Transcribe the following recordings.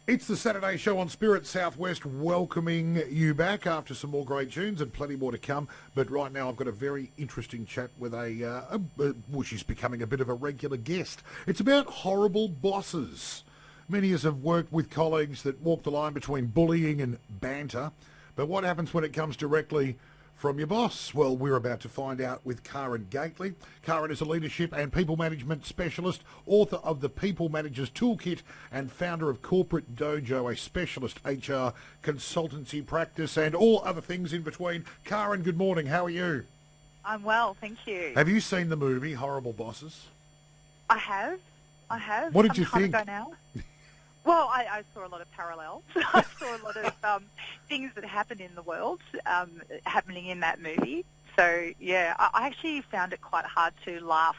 It's the Saturday show on Spirit Southwest, welcoming you back after some more great tunes and plenty more to come. But right now I've got a very interesting chat with well, she's becoming a bit of a regular guest. It's about horrible bosses. Many of us have worked with colleagues that walk the line between bullying and banter. But what happens when it comes directly from your boss? Well, we're about to find out with Karen Gately. Karen is a leadership and people management specialist, author of the People Manager's Toolkit, and founder of Corporate Dojo, a specialist HR consultancy practice, and all other things in between. Karen, good morning. How are you? I'm well, thank you. Have you seen the movie Horrible Bosses? I have. What did you Some time think? ago now. Well, I saw a lot of parallels. I saw a lot of things that happened in the world happening in that movie. So, yeah, I actually found it quite hard to laugh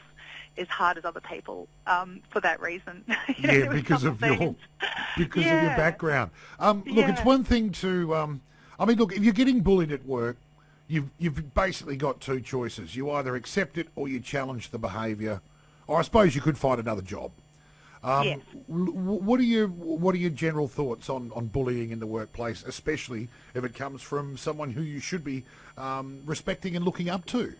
as hard as other people for that reason. Yeah, because of your background. Look, it's one thing to. Look, if you're getting bullied at work, you've basically got two choices. You either accept it or you challenge the behaviour, or I suppose you could find another job. Yes. What are your general thoughts on bullying in the workplace, especially if it comes from someone who you should be respecting and looking up to?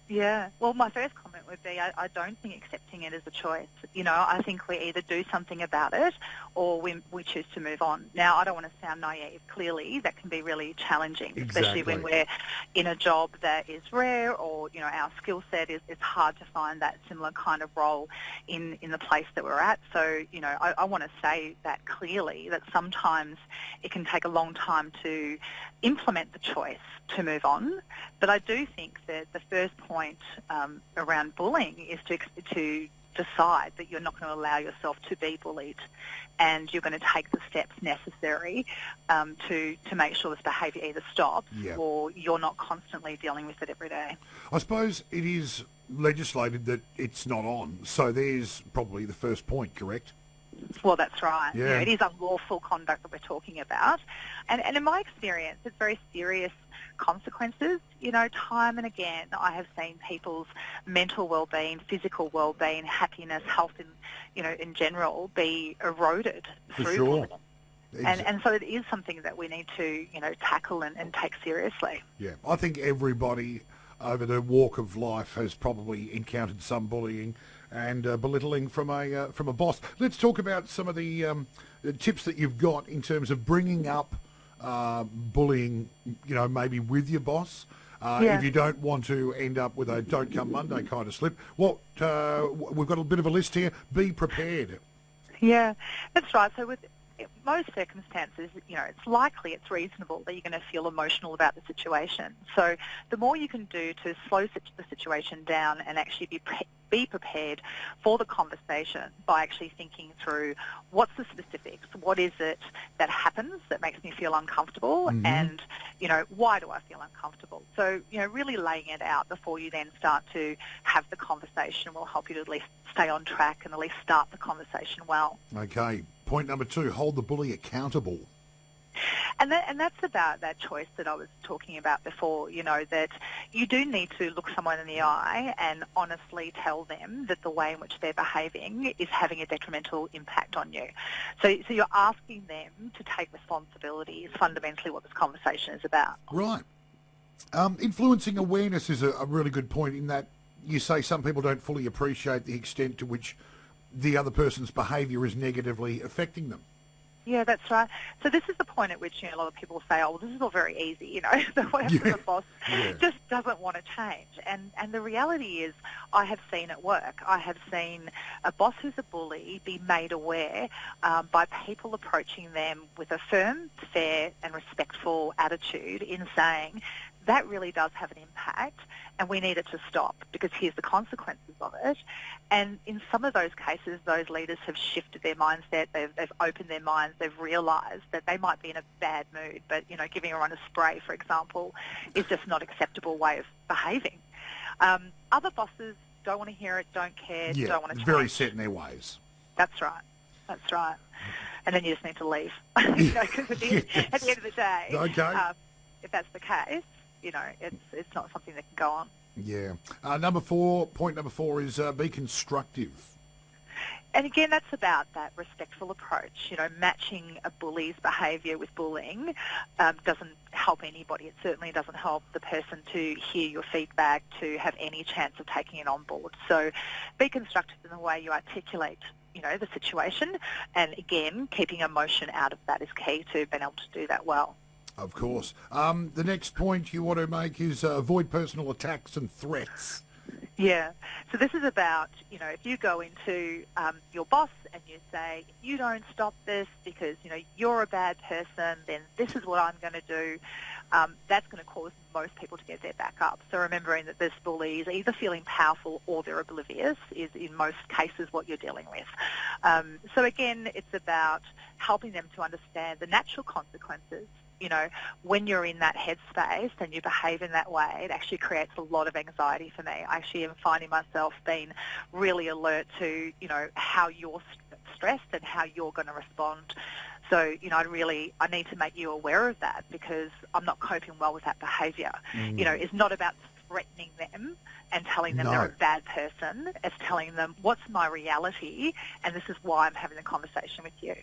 Yeah. Well, my first comment would be I don't think accepting it is a choice. You know, I think we either do something about it or we choose to move on. Now, I don't want to sound naive. Clearly, that can be really challenging, especially when we're in a job that is rare or, you know, our skill set is it's hard to find that similar kind of role in the place that we're at. So, you know, I want to say that clearly that sometimes it can take a long time to implement the choice to move on. But I do think that the first point around bullying is to decide that you're not going to allow yourself to be bullied, and you're going to take the steps necessary to make sure this behaviour either stops or you're not constantly dealing with it every day. I suppose it is legislated that it's not on, so there's probably the first point, correct? Well, that's right. Yeah. You know, it is unlawful conduct that we're talking about. And in my experience, it's very serious consequences. You know, time and again, I have seen people's mental well-being, physical well-being, happiness, health, in general, be eroded through bullying. And so it is something that we need to, tackle and take seriously. Yeah, I think everybody over the walk of life has probably encountered some bullying and belittling from a boss. Let's talk about some of the tips that you've got in terms of bringing up bullying, maybe with your boss. If you don't want to end up with a "don't come Monday" kind of slip. We've got a bit of a list here. Be prepared. Yeah, that's right. So with most circumstances, it's reasonable that you're going to feel emotional about the situation. So the more you can do to slow the situation down and actually be prepared for the conversation by actually thinking through what's the specifics, what is it that happens that makes me feel uncomfortable, and, why do I feel uncomfortable? So, really laying it out before you then start to have the conversation will help you to at least stay on track and at least start the conversation well. Okay. Point number 2, hold the bully accountable. And that's about that choice that I was talking about before, that you do need to look someone in the eye and honestly tell them that the way in which they're behaving is having a detrimental impact on you. So you're asking them to take responsibility is fundamentally what this conversation is about. Right. Influencing awareness is a really good point in that you say some people don't fully appreciate the extent to which the other person's behaviour is negatively affecting them. Yeah, that's right. So this is the point at which a lot of people say, "Oh, well, this is all very easy." The boss just doesn't want to change. And the reality is, I have seen at work. I have seen a boss who's a bully be made aware by people approaching them with a firm, fair, and respectful attitude in saying, that really does have an impact and we need it to stop because here's the consequences of it. And in some of those cases, those leaders have shifted their mindset, they've opened their minds, they've realised that they might be in a bad mood, but, giving everyone a spray, for example, is just not an acceptable way of behaving. Other bosses don't want to hear it, don't care, don't want to change. Very set in their ways. That's right. And then you just need to leave, because at the end of the day, if that's the case, it's not something that can go on. Yeah. Point number 4 is be constructive. And again, that's about that respectful approach. You know, matching a bully's behaviour with bullying doesn't help anybody. It certainly doesn't help the person to hear your feedback, to have any chance of taking it on board. So be constructive in the way you articulate, you know, the situation. And again, keeping emotion out of that is key to being able to do that well. Of course. The next point you want to make is avoid personal attacks and threats. Yeah. So this is about, you know, if you go into your boss and you say, if you don't stop this because, you know, you're a bad person, then this is what I'm going to do, that's going to cause most people to get their back up. So remembering that this bully is either feeling powerful or they're oblivious is in most cases what you're dealing with. So again, it's about helping them to understand the natural consequences. You know, when you're in that headspace and you behave in that way, it actually creates a lot of anxiety for me. I actually am finding myself being really alert to, you know, how you're stressed and how you're going to respond. So, you know, I need to make you aware of that because I'm not coping well with that behaviour. You know, it's not about threatening them and telling them they're a bad person. It's telling them what's my reality and this is why I'm having a conversation with you.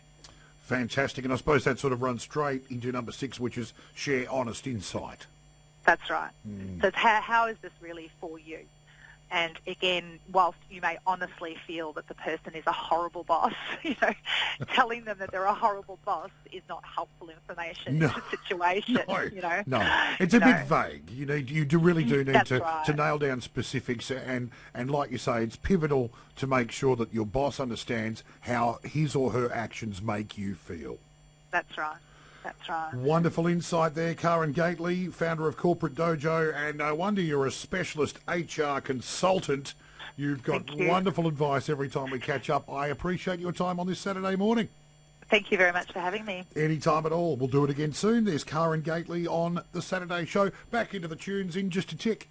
Fantastic. And I suppose that sort of runs straight into number 6, which is share honest insight. That's right. So it's how is this really for you? And again, whilst you may honestly feel that the person is a horrible boss, you know, telling them that they're a horrible boss is not helpful information in the situation. You know, it's a bit vague. You know, you really do need right. to nail down specifics, and like you say, it's pivotal to make sure that your boss understands how his or her actions make you feel. That's right. That's right. Wonderful insight there, Karen Gately, founder of Corporate Dojo, and no wonder you're a specialist HR consultant. You've got wonderful advice every time we catch up. I appreciate your time on this Saturday morning. Thank you very much for having me. Anytime at all. We'll do it again soon. There's Karen Gately on the Saturday show. Back into the tunes in just a tick.